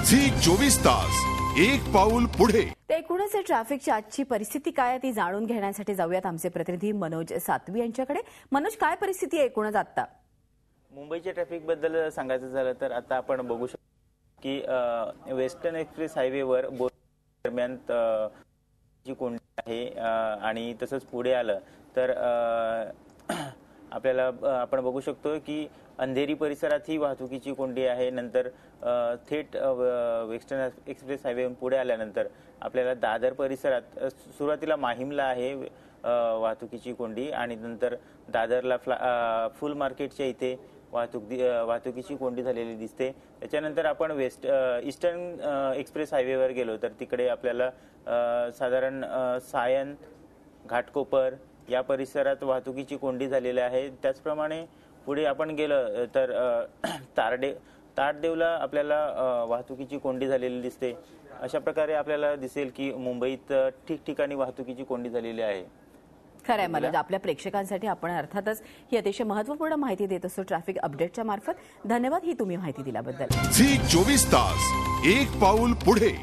Zee 24 तास एक पाऊल पुढे। ते एकूणच ट्रॅफिकची आजची परिस्थिती काय आहे ती जाणून घेण्यासाठी जाऊयात आमचे प्रतिनिधी मनोज सातवी यांच्याकडे। मनोज, काय परिस्थिती आहे एकूणच आता? मुंबईच्या ट्रॅफिक बद्दल सांगायचं झालं तर आता आपण बघू शकतो की वेस्टर्न एक्सप्रेस हायवेवर दरम्यान जी कोंडी आहे आणि तसंच पुढे आलं तर आपल्याला आपण बघू शकतो की अंधेरी परिसरात ही वाहतुकीची कोंडी आहे। नंतर थेट वेस्टर्न एक्सप्रेस हायवेवरून पुढे आल्यानंतर आपल्याला दादर परिसरात सुरुवातीला माहीमला आहे वाहतुकीची कोंडी आणि नंतर दादरला फुल मार्केटच्या इथे वाहतुकीची कोंडी झालेली दिसते। त्याच्यानंतर आपण ईस्टर्न एक्सप्रेस हायवेवर गेलो तर तिकडे आपल्याला साधारण सायन घाटकोपर या परिसरात वाहतुकीची कोंडी झालेली आहे। त्याचप्रमाणे पुढे आपण गेलं तर ताडदेवला आपल्याला वाहतुकीची कोंडी झालेली दिसते। अशा प्रकारे आपल्याला दिसेल की मुंबईत ठिकठिकाणी वाहतुकीची कोंडी झालेली आहे। खरंय मनोज, आपल्या प्रेक्षकांसाठी आपण अर्थातच ही अतिशय महत्त्वपूर्ण माहिती देत असतो ट्रॅफिक अपडेटच्या मार्फत। धन्यवाद ही तुम्ही माहिती दिल्याबद्दल। झी 24 तास एक पाऊल पुढे।